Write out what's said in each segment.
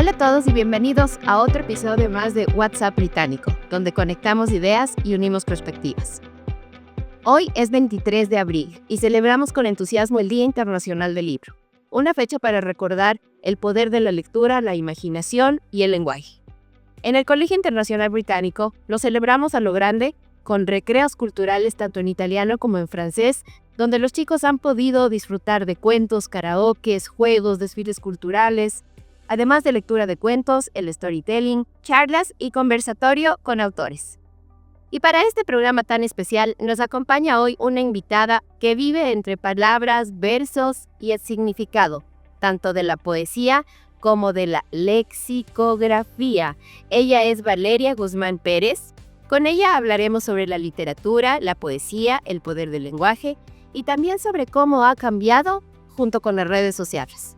Hola a todos y bienvenidos a otro episodio más de WhatsApp Británico, donde conectamos ideas y unimos perspectivas. Hoy es 23 de abril y celebramos con entusiasmo el Día Internacional del Libro, una fecha para recordar el poder de la lectura, la imaginación y el lenguaje. En el Colegio Internacional Británico lo celebramos a lo grande con recreos culturales tanto en italiano como en francés, donde los chicos han podido disfrutar de cuentos, karaokes, juegos, desfiles culturales, además de lectura de cuentos, el storytelling, charlas y conversatorio con autores. Y para este programa tan especial nos acompaña hoy una invitada que vive entre palabras, versos y el significado, tanto de la poesía como de la lexicografía. Ella es Valeria Guzmán Pérez. Con ella hablaremos sobre la literatura, la poesía, el poder del lenguaje y también sobre cómo ha cambiado junto con las redes sociales.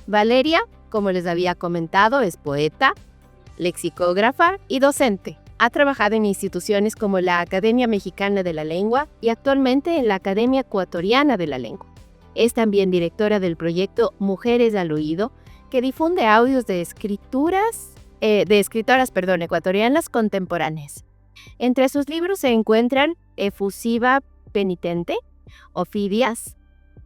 Valeria, como les había comentado, es poeta, lexicógrafa y docente. Ha trabajado en instituciones como la Academia Mexicana de la Lengua y actualmente en la Academia Ecuatoriana de la Lengua. Es también directora del proyecto Mujeres al Oído, que difunde audios de escritoras ecuatorianas contemporáneas. Entre sus libros se encuentran Efusiva Penitente, Ofidias,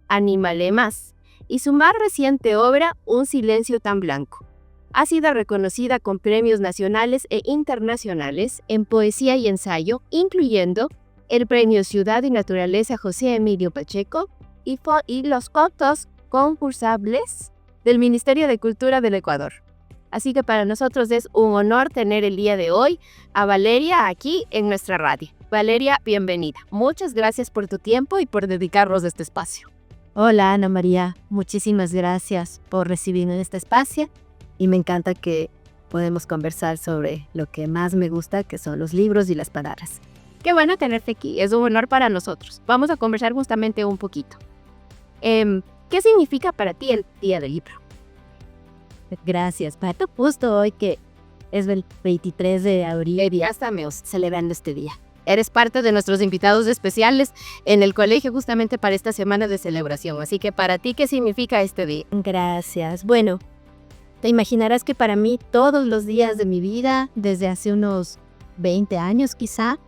Animalemas, y su más reciente obra, Un silencio tan blanco. Ha sido reconocida con premios nacionales e internacionales en poesía y ensayo, incluyendo el Premio Ciudad y Naturaleza José Emilio Pacheco y los fotos concursables del Ministerio de Cultura del Ecuador. Así que para nosotros es un honor tener el día de hoy a Valeria aquí en nuestra radio. Valeria, bienvenida. Muchas gracias por tu tiempo y por dedicarnos a este espacio. Hola Ana María, muchísimas gracias por recibirme en este espacio y me encanta que podemos conversar sobre lo que más me gusta, que son los libros y las palabras. Qué bueno tenerte aquí, es un honor para nosotros. Vamos a conversar justamente un poquito. ¿Qué significa para ti el Día del Libro? Gracias, Pato. Justo hoy que es el 23 de abril, Ya estamos celebrando este día. Eres parte de nuestros invitados especiales en el colegio justamente para esta semana de celebración. Así que para ti, ¿qué significa este día? Gracias. Bueno, te imaginarás que para mí todos los días de mi vida, desde hace unos 20 años quizá,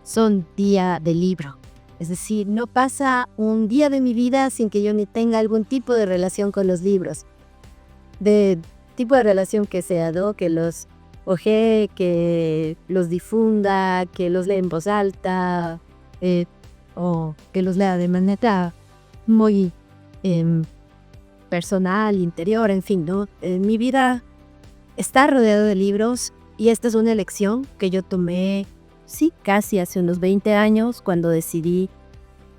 son día de libro. Es decir, no pasa un día de mi vida sin que yo ni tenga algún tipo de relación con los libros. De tipo de relación que sea, ¿no? Que los ojee, que los difunda, que los lea en voz alta, o que los lea de manera muy personal, interior, en fin, ¿no? Mi vida está rodeada de libros y esta es una elección que yo tomé, sí, casi hace unos 20 años cuando decidí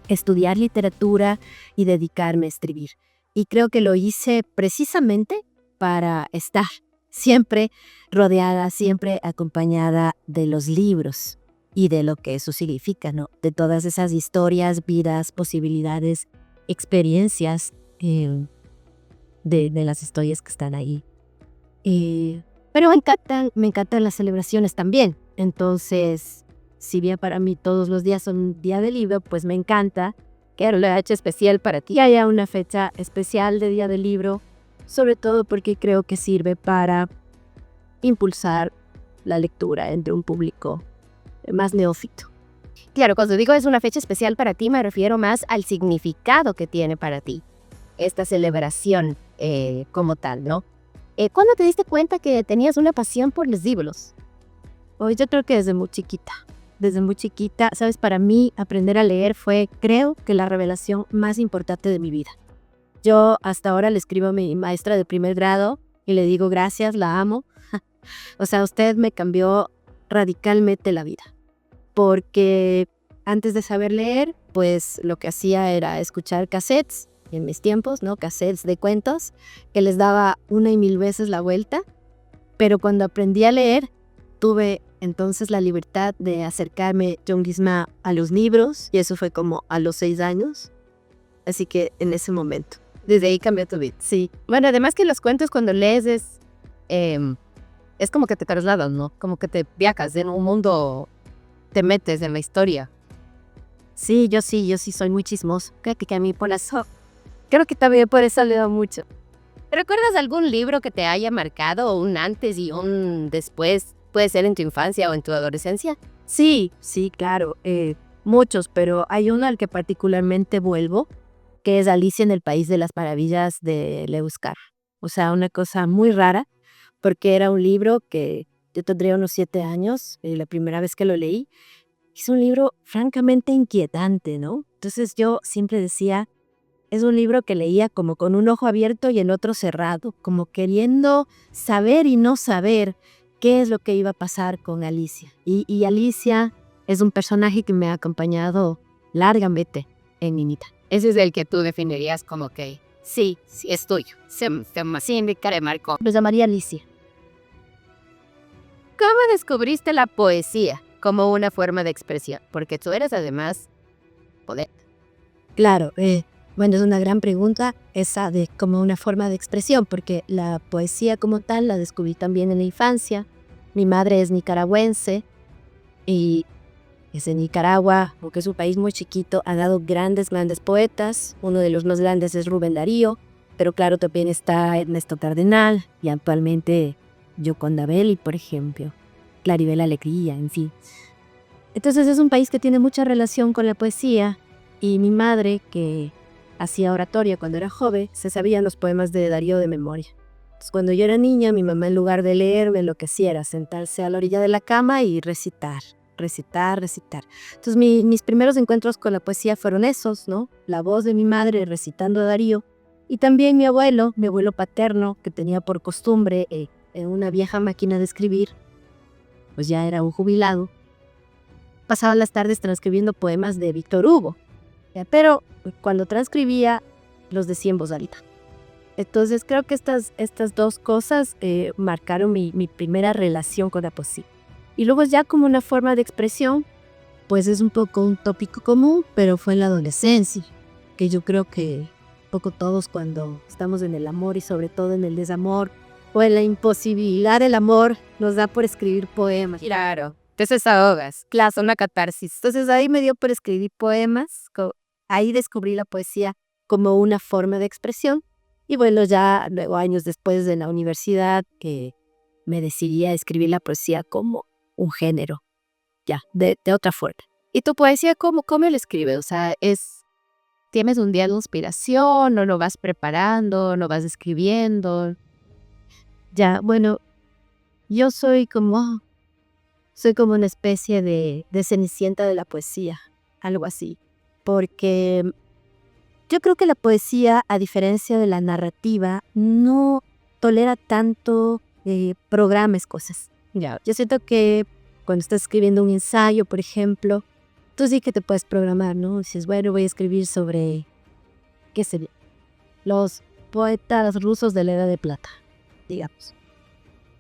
estudiar literatura y dedicarme a escribir. Y creo que lo hice precisamente para estar siempre rodeada, siempre acompañada de los libros y de lo que eso significa, ¿no? De todas esas historias, vidas, posibilidades, experiencias de las historias que están ahí. Pero me encantan las celebraciones también. Entonces, si bien para mí todos los días son día del libro, pues me encanta que lo haya hecho especial para ti. Que haya una fecha especial de día del libro, sobre todo porque creo que sirve para impulsar la lectura entre un público más neófito. Claro, cuando digo es una fecha especial para ti, me refiero más al significado que tiene para ti esta celebración como tal, ¿no? ¿Cuándo te diste cuenta que tenías una pasión por los libros? Hoy yo creo que desde muy chiquita, sabes, para mí aprender a leer fue, creo que la revelación más importante de mi vida. Yo hasta ahora le escribo a mi maestra de primer grado y le digo gracias, la amo. O sea, usted me cambió radicalmente la vida. Porque antes de saber leer, pues lo que hacía era escuchar cassettes, en mis tiempos, ¿no? Cassettes de cuentos, que les daba 1 y 1000 veces la vuelta. Pero cuando aprendí a leer, tuve entonces la libertad de acercarme yo misma a los libros, y eso fue como a los 6 años. Así que en ese momento. Desde ahí cambió tu vida. Sí. Bueno, además que los cuentos cuando lees es como que te trasladas, ¿no? Como que te viajas en un mundo, te metes en la historia. Sí, yo sí soy muy chismosa. Creo que a mí por eso, creo que también por eso leo mucho. ¿Recuerdas algún libro que te haya marcado un antes y un después? Puede ser en tu infancia o en tu adolescencia. Sí, sí, claro, muchos, pero hay uno al que particularmente vuelvo, que es Alicia en el País de las Maravillas de Lewis Carroll. O sea, una cosa muy rara, porque era un libro que yo tendría unos 7 años, la primera vez que lo leí. Es un libro francamente inquietante, ¿no? Entonces yo siempre decía, es un libro que leía como con un ojo abierto y el otro cerrado, como queriendo saber y no saber qué es lo que iba a pasar con Alicia. Y Alicia es un personaje que me ha acompañado largamente en mi vida. Ese es el que tú definirías como que sí, sí es tuyo. Se indicaré marcó. Lo llamaría Alicia. ¿Cómo descubriste la poesía como una forma de expresión? Porque tú eres además poeta. Claro, bueno, es una gran pregunta esa de como una forma de expresión, porque la poesía como tal la descubrí también en la infancia. Mi madre es nicaragüense y es de Nicaragua, porque es un país muy chiquito, ha dado grandes poetas. Uno de los más grandes es Rubén Darío, pero claro, también está Ernesto Cardenal y actualmente Yoconda Belli, por ejemplo, Claribel Alegría, en fin. Entonces es un país que tiene mucha relación con la poesía y mi madre, que hacía oratoria cuando era joven, se sabían los poemas de Darío de memoria. Entonces, cuando yo era niña, mi mamá en lugar de leerme lo que hacía era sentarse a la orilla de la cama y recitar. Entonces mis primeros encuentros con la poesía fueron esos, ¿no? La voz de mi madre recitando a Darío y también mi abuelo paterno, que tenía por costumbre en una vieja máquina de escribir, pues ya era un jubilado, pasaba las tardes transcribiendo poemas de Víctor Hugo, ¿ya? Pero cuando transcribía los decía en voz alta. Entonces creo que estas dos cosas marcaron mi primera relación con la poesía. Y luego ya como una forma de expresión, pues es un poco un tópico común, pero fue en la adolescencia, que yo creo que un poco todos cuando estamos en el amor y sobre todo en el desamor o en la imposibilidad del amor, nos da por escribir poemas. Claro. Entonces ahogas. Claro, una catarsis. Entonces ahí me dio por escribir poemas, ahí descubrí la poesía como una forma de expresión. Y bueno, ya luego años después en la universidad que me decidí a escribir la poesía como un género, ya, de otra forma. ¿Y tu poesía cómo la escribes? O sea, ¿tienes un día de inspiración o lo vas preparando, lo vas escribiendo? Ya, bueno, yo soy como una especie de cenicienta de la poesía, algo así, porque yo creo que la poesía, a diferencia de la narrativa, no tolera tanto programas cosas. Ya. Yo siento que cuando estás escribiendo un ensayo, por ejemplo, tú sí que te puedes programar, ¿no? Dices, bueno, voy a escribir sobre, qué sé, los poetas rusos de la Edad de Plata, digamos.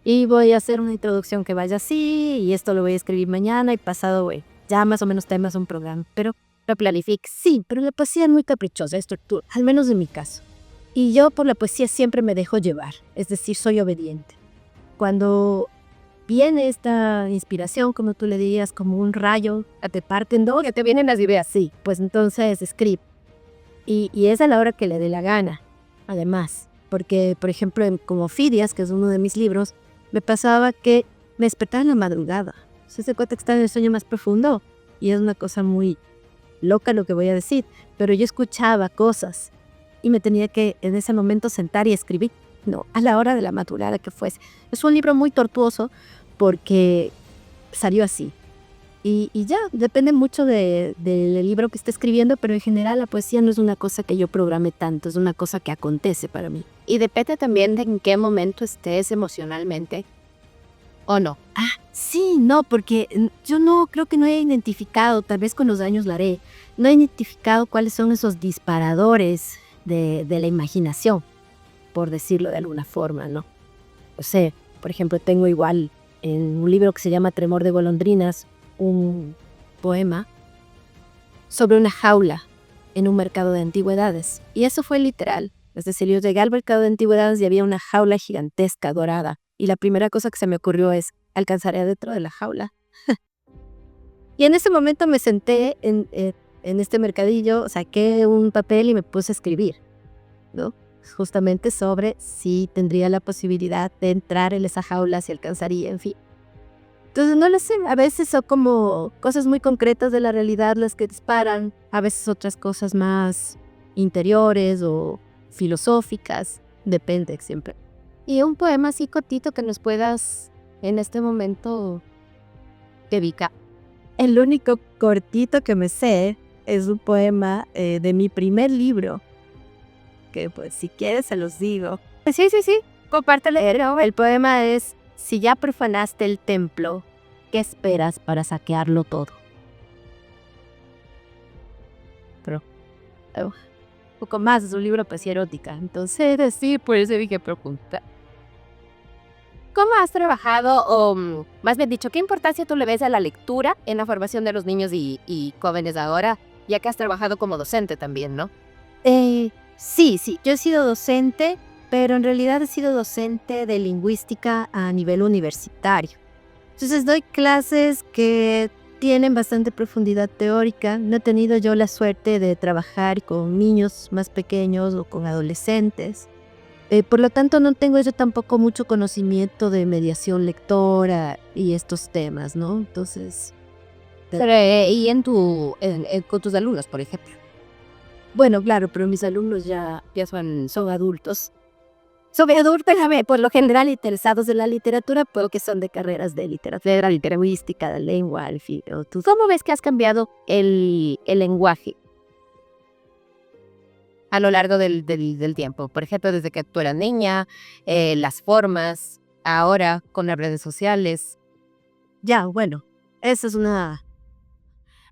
Y voy a hacer una introducción que vaya así, y esto lo voy a escribir mañana y pasado, güey. Ya más o menos temas un programa, pero lo planifico. Sí, pero la poesía es muy caprichosa, estructura, al menos en mi caso. Y yo por la poesía siempre me dejo llevar, es decir, soy obediente. Cuando viene esta inspiración, como tú le dirías, como un rayo, te parten dos, Que te vienen las ideas. sí, pues entonces escribo. Y es a la hora que le dé la gana, además. Porque, por ejemplo, como Fidias, que es uno de mis libros, me pasaba que me despertaba en la madrugada. Se cuenta que está en el sueño más profundo y es una cosa muy loca lo que voy a decir, pero yo escuchaba cosas y me tenía que en ese momento sentar y escribir, no, a la hora de la madrugada que fuese. Es un libro muy tortuoso porque salió así. Y ya, depende mucho del libro que esté escribiendo, pero en general la poesía no es una cosa que yo programe tanto, es una cosa que acontece para mí. Y depende también de en qué momento estés emocionalmente o no. Sí, no, porque yo no creo que no he identificado, tal vez con los años lo haré, no he identificado cuáles son esos disparadores de la imaginación, por decirlo de alguna forma, ¿no? O sea, por ejemplo, tengo igual en un libro que se llama Tremor de golondrinas, un poema sobre una jaula en un mercado de antigüedades. Y eso fue literal. Es decir, yo llegué al mercado de antigüedades y había una jaula gigantesca dorada. Y la primera cosa que se me ocurrió es, ¿alcanzaré adentro de la jaula? Y en ese momento me senté en este mercadillo, saqué un papel y me puse a escribir, ¿no? justamente sobre si tendría la posibilidad de entrar en esa jaula, si alcanzaría, en fin. Entonces, no lo sé, a veces son como cosas muy concretas de la realidad las que disparan, a veces otras cosas más interiores o filosóficas, depende siempre. Y un poema así cortito que nos puedas en este momento dedicar. El único cortito que me sé es un poema de mi primer libro, que pues si quieres se los digo. Sí, compártelo. El poema es: si ya profanaste el templo, ¿qué esperas para saquearlo todo? Pero un poco más, es un libro poesía erótica, entonces Sí, por eso dije pregunta. ¿Cómo has trabajado, o más bien dicho, qué importancia tú le ves a la lectura en la formación de los niños y jóvenes ahora, ya que has trabajado como docente también, ¿no? sí, yo he sido docente, pero en realidad he sido docente de lingüística a nivel universitario. Entonces doy clases que tienen bastante profundidad teórica. No he tenido yo la suerte de trabajar con niños más pequeños o con adolescentes. Por lo tanto, no tengo yo tampoco mucho conocimiento de mediación lectora y estos temas, ¿no? Entonces, Pero, y con tus alumnos, por ejemplo. bueno, claro, pero mis alumnos ya son adultos. Sobre adultos, por lo general interesados en la literatura, pero que son de carreras de literatura, lingüística, de lengua, en fin. ¿Tú cómo ves que has cambiado el lenguaje a lo largo del tiempo? Por ejemplo, desde que tú eras niña, las formas, ahora con las redes sociales. Ya, bueno, esa es una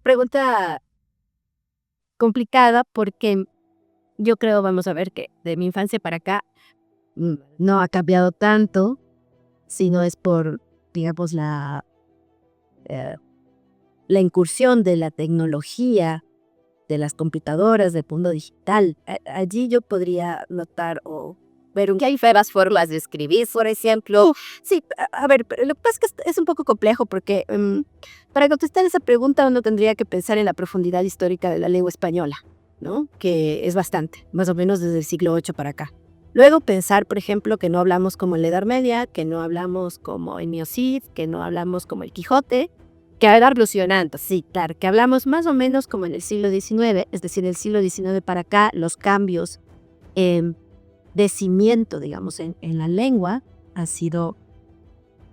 pregunta complicada porque yo creo, vamos a ver, que de mi infancia para acá no ha cambiado tanto, sino es por, digamos, eh, la incursión de la tecnología, de las computadoras, del mundo digital. Allí yo podría notar o ver Que hay nuevas formas de escribir, por ejemplo. Sí, a ver, pero lo que pasa es que es un poco complejo porque para contestar esa pregunta uno tendría que pensar en la profundidad histórica de la lengua española, ¿no? Que es bastante, más o menos desde el siglo VIII para acá. Luego pensar, por ejemplo, que no hablamos como en la Edad Media, que no hablamos como en Miocid, que no hablamos como el Quijote, que va evolucionando, sí, claro, que hablamos más o menos como en el siglo XIX, es decir, el siglo XIX para acá, los cambios de cimiento, digamos, en la lengua han sido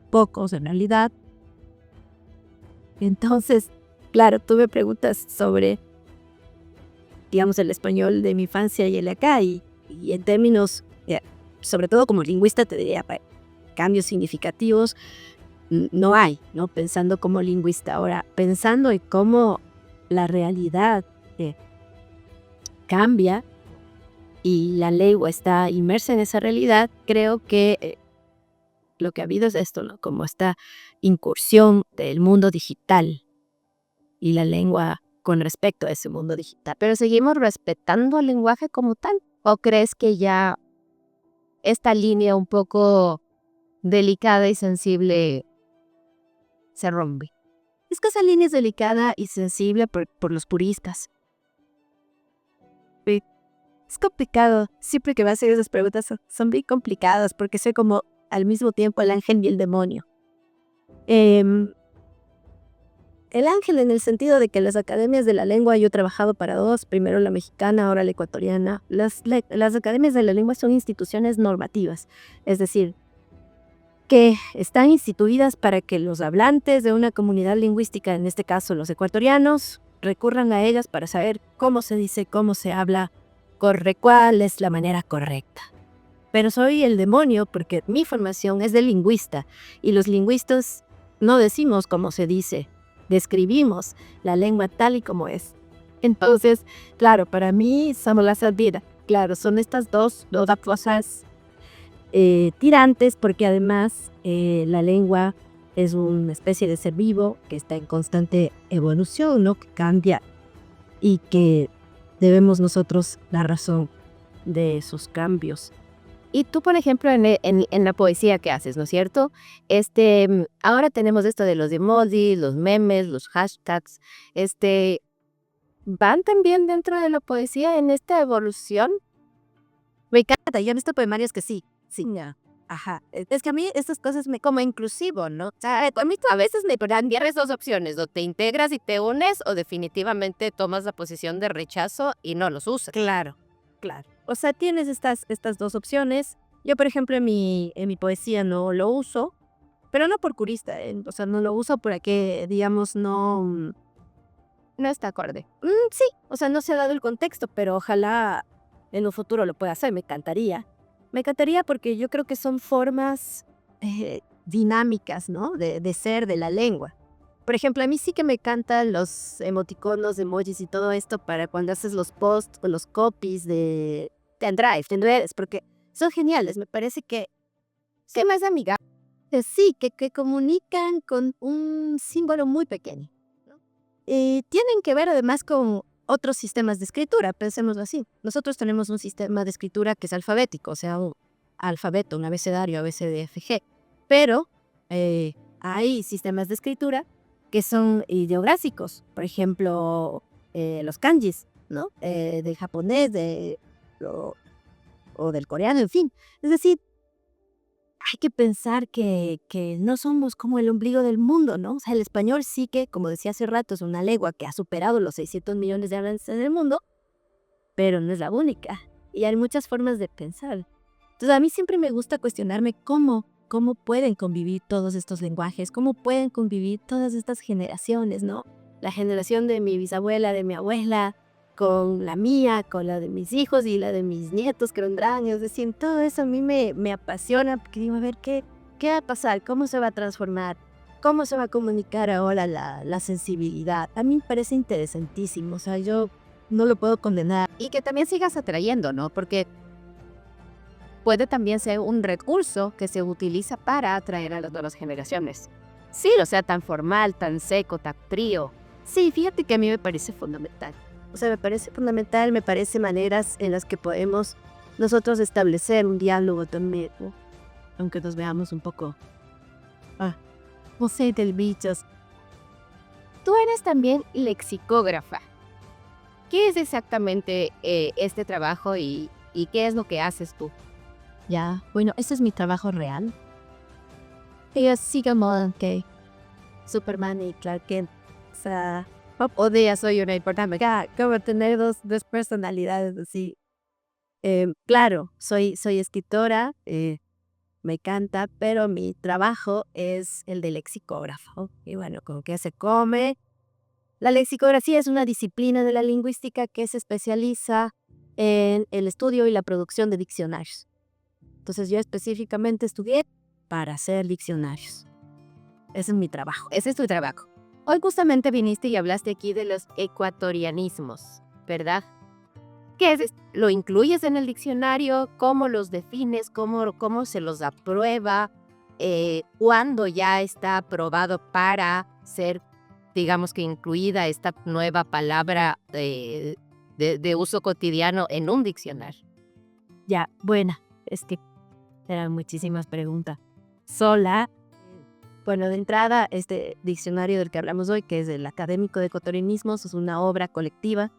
pocos en realidad. Entonces, claro, tú me preguntas sobre, digamos, el español de mi infancia y el de acá, y en términos, sobre todo como lingüista, te diría, cambios significativos no hay, ¿no? Pensando como lingüista. Ahora, pensando en cómo la realidad cambia y la lengua está inmersa en esa realidad, creo que lo que ha habido es esto, ¿no? Como esta incursión del mundo digital y la lengua con respecto a ese mundo digital. ¿Pero seguimos respetando el lenguaje como tal? ¿O crees que ya esta línea un poco delicada y sensible se rompe? Es que esa línea es delicada y sensible por los puristas. Es complicado. Siempre que me hacen esas preguntas son bien complicadas porque soy como al mismo tiempo el ángel y el demonio. El ángel en el sentido de que las academias de la lengua, yo he trabajado para dos, primero la mexicana, ahora la ecuatoriana. Las academias de la lengua son instituciones normativas, es decir, que están instituidas para que los hablantes de una comunidad lingüística, en este caso los ecuatorianos, recurran a ellas para saber cómo se dice, cómo se habla, cuál es la manera correcta. Pero soy el demonio porque mi formación es de lingüista y los lingüistas no decimos cómo se dice, describimos la lengua tal y como es. Entonces, claro, para mí somos la salida. Claro, son estas dos cosas tirantes porque además la lengua es una especie de ser vivo que está en constante evolución, ¿no? Que cambia y que debemos nosotros la razón de esos cambios. Y tú, por ejemplo, en la poesía que haces, ¿no es cierto? Ahora tenemos esto de los emojis, los memes, los hashtags. ¿Van también dentro de la poesía en esta evolución? Me encanta, yo he visto poemarios que sí, sí. Ya. Ajá, es que a mí estas cosas me Como inclusivo, ¿no? O sea, a mí a veces me dan tienes dos opciones, o te integras y te unes, o definitivamente tomas la posición de rechazo y no los usas. claro, claro. O sea, tienes estas 2 opciones. Yo, por ejemplo, en mi poesía no lo uso, pero no por purista, o sea, no lo uso porque, digamos, no, No está acorde. sí, o sea, no se ha dado el contexto, pero ojalá en un futuro lo pueda hacer, me encantaría. Me encantaría porque yo creo que son formas, dinámicas, ¿no?, de ser de la lengua. Por ejemplo, a mí sí que me encantan los emoticonos, emojis y todo esto para cuando haces los posts o los copies de Drive, en redes, porque son geniales. Me parece que Sí, más amiga. sí, que comunican con un símbolo muy pequeño, ¿no? Tienen que ver además con otros sistemas de escritura, pensémoslo así. Nosotros tenemos un sistema de escritura que es alfabético, o sea, un alfabeto, un abecedario, ABCDFG, pero hay sistemas de escritura que son ideográficos, por ejemplo, los kanjis, ¿no? Del japonés, o, o del coreano, en fin. Es decir, hay que pensar que no somos como el ombligo del mundo, ¿no? O sea, el español sí que, como decía hace rato, es una lengua que ha superado los 600 millones de hablantes en el mundo, pero no es la única. Y hay muchas formas de pensar. Entonces, a mí siempre me gusta cuestionarme cómo pueden convivir todos estos lenguajes, cómo pueden convivir todas estas generaciones, ¿no? La generación de mi bisabuela, de mi abuela, con la mía, con la de mis hijos y la de mis nietos que vendrán. Es decir, todo eso a mí me apasiona porque digo, a ver, ¿qué va a pasar? ¿Cómo se va a transformar? ¿Cómo se va a comunicar ahora la sensibilidad? A mí me parece interesantísimo, o sea, yo no lo puedo condenar. Y que también sigas atrayendo, ¿no? Porque puede también ser un recurso que se utiliza para atraer a las nuevas generaciones. Sí, o sea, tan formal, tan seco, tan frío. Sí, fíjate que a mí me parece fundamental. O sea, me parece fundamental, me parece maneras en las que podemos nosotros establecer un diálogo también, ¿no? Aunque nos veamos un poco, no sé, del bichos. Tú eres también lexicógrafa. ¿Qué es exactamente este trabajo y qué es lo que haces tú? Ya, bueno, ese es mi trabajo real. Y así como que Superman y Clark Kent, o sea, O día soy una importante. como tener dos personalidades así. Claro, soy escritora, me encanta, pero mi trabajo es el de lexicógrafo. Y bueno, ¿con qué se come? La lexicografía es una disciplina de la lingüística que se especializa en el estudio y la producción de diccionarios. Entonces yo específicamente estudié para hacer diccionarios. Ese es mi trabajo. Ese es tu trabajo. Hoy justamente viniste y hablaste aquí de los ecuatorianismos, ¿verdad? ¿Qué es esto? ¿Lo incluyes en el diccionario? ¿Cómo los defines? ¿Cómo se los aprueba? ¿Cuándo ya está aprobado para ser, digamos que incluida esta nueva palabra de uso cotidiano en un diccionario? Ya, buena, es que eran muchísimas preguntas. Sola, bueno, de entrada, este diccionario del que hablamos hoy, que es el Académico de Ecuatorianismos, es una obra colectiva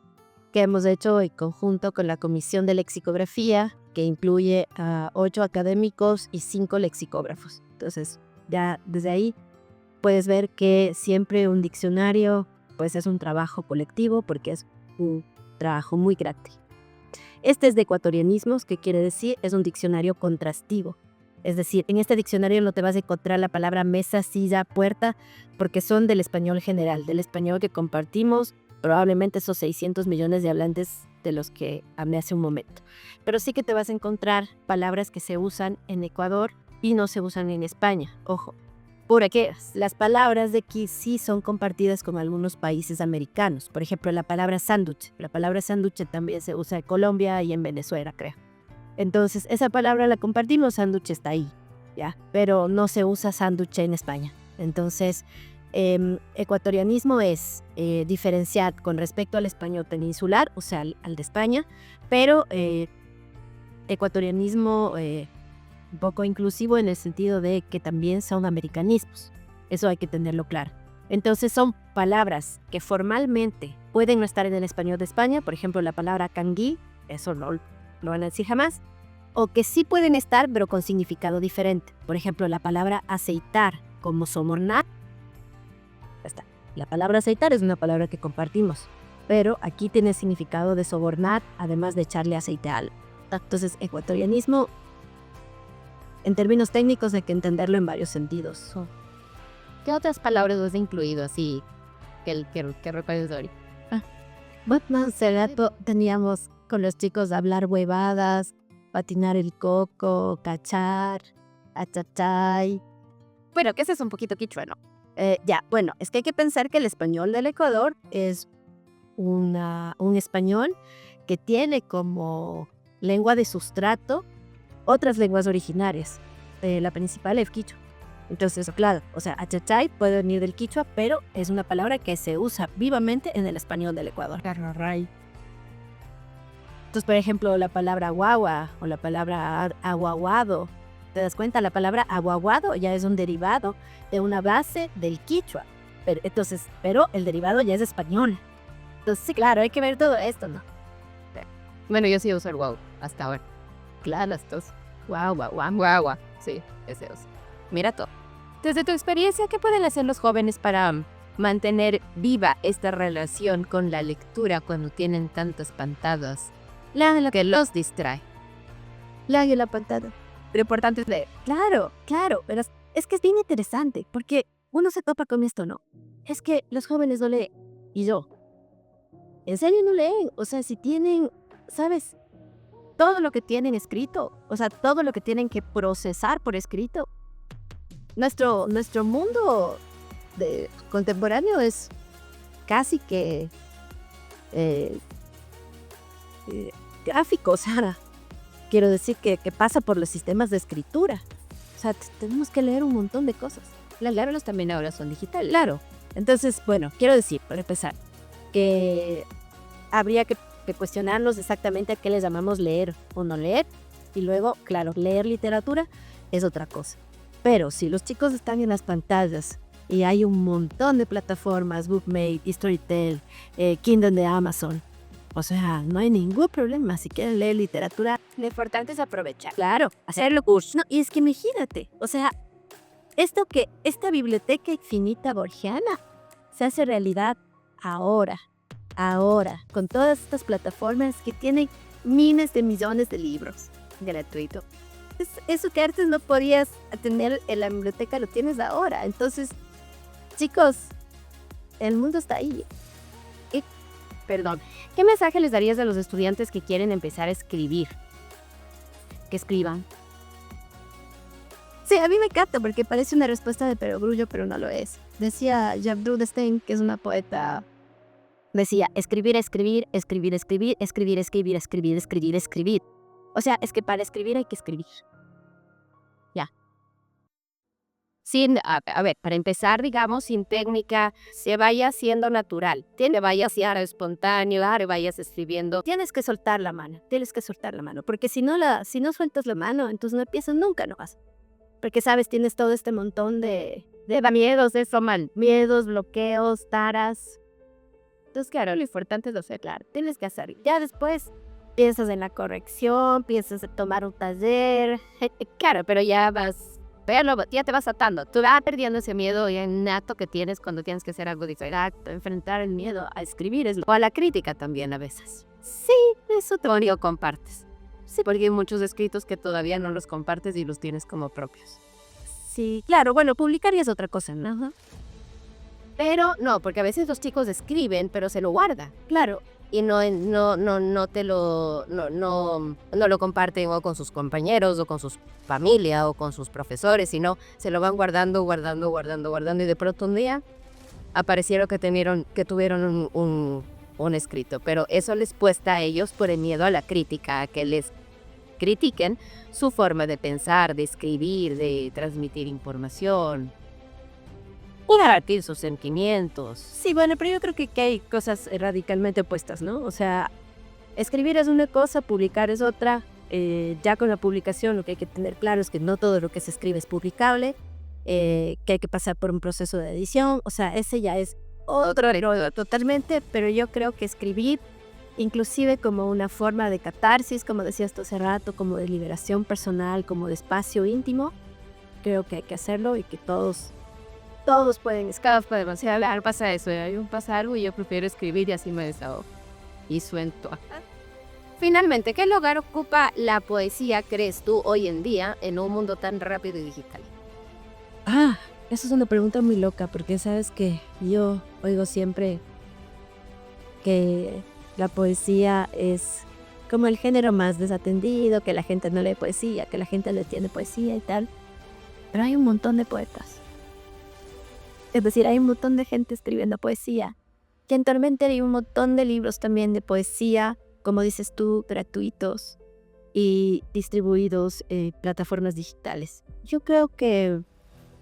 que hemos hecho en conjunto con la Comisión de Lexicografía, que incluye a 8 académicos y 5 lexicógrafos. Entonces, ya desde ahí puedes ver que siempre un diccionario pues es un trabajo colectivo porque es un trabajo muy grande. Este es de ecuatorianismos, que quiere decir es un diccionario contrastivo. Es decir, en este diccionario no te vas a encontrar la palabra mesa, silla, puerta, porque son del español general, del español que compartimos, probablemente esos 600 millones de hablantes de los que hablé hace un momento. Pero sí que te vas a encontrar palabras que se usan en Ecuador y no se usan en España, ojo. Porque las palabras de aquí sí son compartidas con algunos países americanos. Por ejemplo, la palabra sándwich. La palabra sándwich también se usa en Colombia y en Venezuela, creo. Entonces, esa palabra la compartimos, sándwich está ahí, ¿ya? Pero no se usa sándwich en España. Entonces, ecuatorianismo es diferenciar con respecto al español peninsular, o sea, al de España, pero ecuatorianismo un poco inclusivo en el sentido de que también son americanismos. Eso hay que tenerlo claro. Entonces son palabras que formalmente pueden no estar en el español de España. Por ejemplo, la palabra cangui, eso no lo van a decir jamás, o que sí pueden estar, pero con significado diferente. Por ejemplo, la palabra aceitar, como sobornar. Ya está. La palabra aceitar es una palabra que compartimos, pero aquí tiene significado de sobornar, además de echarle aceite a algo. Entonces, ecuatorianismo, en términos técnicos, hay que entenderlo en varios sentidos. ¿Qué otras palabras has incluido así que recuerdes ahorita? Batman Cerato teníamos con los chicos hablar huevadas, patinar el coco, cachar, achachay. Bueno, que ese es un poquito quichua, ¿no? Bueno, es que hay que pensar que el español del Ecuador es un español que tiene como lengua de sustrato otras lenguas originarias. La principal es quichua. Entonces, claro, o sea, achachay puede venir del quichua, pero es una palabra que se usa vivamente en el español del Ecuador. Entonces, por ejemplo, la palabra guagua o la palabra aguaguado, ¿te das cuenta? La palabra aguaguado ya es un derivado de una base del quichua, pero el derivado ya es español. Entonces, sí, claro, hay que ver todo esto, ¿no? Bueno, yo sí uso el wow hasta ahora. Claro, estos. Guagua. Sí, ese uso. Mira todo. Desde tu experiencia, ¿qué pueden hacer los jóvenes para mantener viva esta relación con la lectura cuando tienen tantas pantadas que los distrae? La y la pantalla. Lo importante es leer. Claro, pero es que es bien interesante, porque uno se topa con esto, ¿no? Es que los jóvenes no leen, y yo, ¿en serio no leen? O sea, si tienen, ¿sabes? Todo lo que tienen escrito, o sea, todo lo que tienen que procesar por escrito. Nuestro mundo contemporáneo es casi que gráfico, o sea, quiero decir que pasa por los sistemas de escritura. O sea, tenemos que leer un montón de cosas. Las lábaras también ahora son digitales. Claro. Entonces, bueno, quiero decir, para empezar, que habría que cuestionarnos exactamente a qué les llamamos leer o no leer. Y luego, claro, leer literatura es otra cosa. Pero si los chicos están en las pantallas y hay un montón de plataformas, Bookmate, Storytel, Kindle de Amazon, o sea, no hay ningún problema. Si quieren leer literatura, lo importante es aprovechar. Claro, hacerlo curso. No, y es que imagínate, o sea, esta biblioteca infinita borgiana se hace realidad ahora, con todas estas plataformas que tienen miles de millones de libros gratuito. Eso que antes no podías tener en la biblioteca lo tienes ahora. Entonces, chicos, el mundo está ahí. ¿Qué mensaje les darías a los estudiantes que quieren empezar a escribir? Que escriban. Sí, a mí me encanta porque parece una respuesta de perogrullo, pero no lo es. Decía Gertrude Stein, que es una poeta, decía, escribir. O sea, es que para escribir hay que escribir. Ya. A ver, para empezar, digamos, sin técnica, se vaya siendo natural. Se vaya siendo espontáneo, vayas escribiendo. Tienes que soltar la mano, porque si no sueltas la mano, entonces no empiezas nunca, no vas. Porque, sabes, tienes todo este montón de miedos, miedos, bloqueos, taras. Entonces, claro, lo importante es hacer, claro, tienes que hacer. Ya después piensas en la corrección, piensas en tomar un taller. Claro, pero ya te vas atando. Tú vas perdiendo ese miedo innato que tienes cuando tienes que hacer algo diferente. Enfrentar el miedo a escribir o a la crítica también a veces. Sí, eso te lo compartes. Sí, porque hay muchos escritos que todavía no los compartes y los tienes como propios. Sí, claro, bueno, publicar ya es otra cosa, ¿no? Pero no, porque a veces los chicos escriben, pero se lo guardan. Claro. Y no lo comparten o con sus compañeros o con su familia o con sus profesores, sino se lo van guardando y de pronto un día aparecieron que tuvieron un escrito, pero eso les cuesta a ellos por el miedo a la crítica, a que les critiquen su forma de pensar, de escribir, de transmitir información, compartir sus sentimientos. Sí, bueno, pero yo creo que hay cosas radicalmente opuestas, ¿no? O sea, escribir es una cosa, publicar es otra. Ya con la publicación lo que hay que tener claro es que no todo lo que se escribe es publicable, que hay que pasar por un proceso de edición. O sea, ese ya es otro error totalmente, pero yo creo que escribir inclusive como una forma de catarsis, como decías tú hace rato, como de liberación personal, como de espacio íntimo. Creo que hay que hacerlo y que todos pueden escribir. Todos podemos hablar, pasa eso, hay un pasa algo y yo prefiero escribir y así me desahogo. Y suelto. Finalmente, ¿qué lugar ocupa la poesía, crees tú, hoy en día en un mundo tan rápido y digital? Eso es una pregunta muy loca, porque sabes que yo oigo siempre que la poesía es como el género más desatendido, que la gente no lee poesía, que la gente no entiende poesía y tal. Pero hay un montón de poetas. Es decir, hay un montón de gente escribiendo poesía. Y actualmente hay un montón de libros también de poesía, como dices tú, gratuitos y distribuidos en plataformas digitales. Yo creo que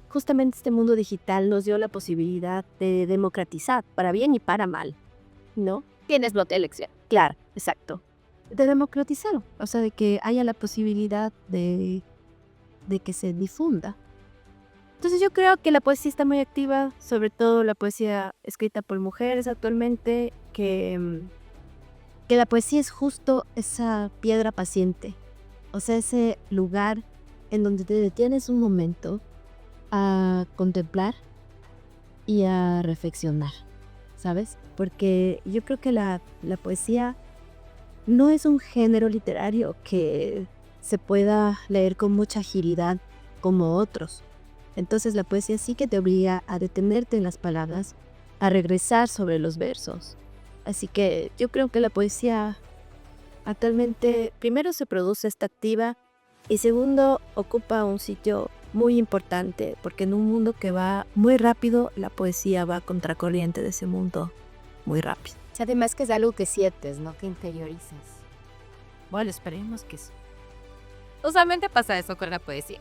justamente este mundo digital nos dio la posibilidad de democratizar, para bien y para mal, ¿no? Tienes bloque de elección. Claro, exacto. De democratizar, o sea, de que haya la posibilidad de que se difunda. Entonces yo creo que la poesía está muy activa, sobre todo la poesía escrita por mujeres actualmente, que la poesía es justo esa piedra paciente, o sea, ese lugar en donde te detienes un momento a contemplar y a reflexionar, ¿sabes? Porque yo creo que la poesía no es un género literario que se pueda leer con mucha agilidad como otros. Entonces la poesía sí que te obliga a detenerte en las palabras, a regresar sobre los versos. Así que yo creo que la poesía actualmente, primero se produce, está activa, y segundo, ocupa un sitio muy importante, porque en un mundo que va muy rápido, la poesía va a contracorriente de ese mundo muy rápido. Además que es algo que sientes, no que interiorizas. Bueno, esperemos que sí. Usualmente pasa eso con la poesía.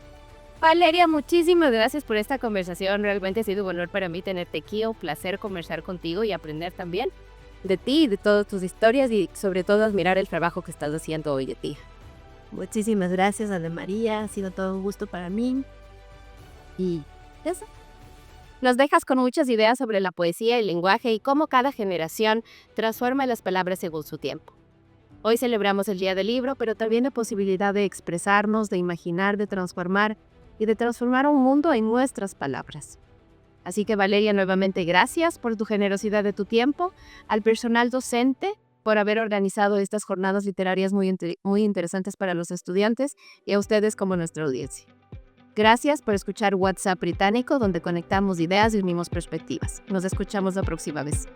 Valeria, muchísimas gracias por esta conversación. Realmente ha sido un honor para mí tenerte aquí. Un placer conversar contigo y aprender también de ti, de todas tus historias y sobre todo admirar el trabajo que estás haciendo hoy de ti. Muchísimas gracias, Ana María. Ha sido todo un gusto para mí. Y eso. Nos dejas con muchas ideas sobre la poesía, el lenguaje y cómo cada generación transforma las palabras según su tiempo. Hoy celebramos el Día del Libro, pero también la posibilidad de expresarnos, de imaginar, de transformar y de transformar un mundo en nuestras palabras. Así que Valeria, nuevamente gracias por tu generosidad de tu tiempo, al personal docente por haber organizado estas jornadas literarias muy interesantes para los estudiantes y a ustedes como nuestra audiencia. Gracias por escuchar WhatsApp Británico, donde conectamos ideas y unimos perspectivas. Nos escuchamos la próxima vez.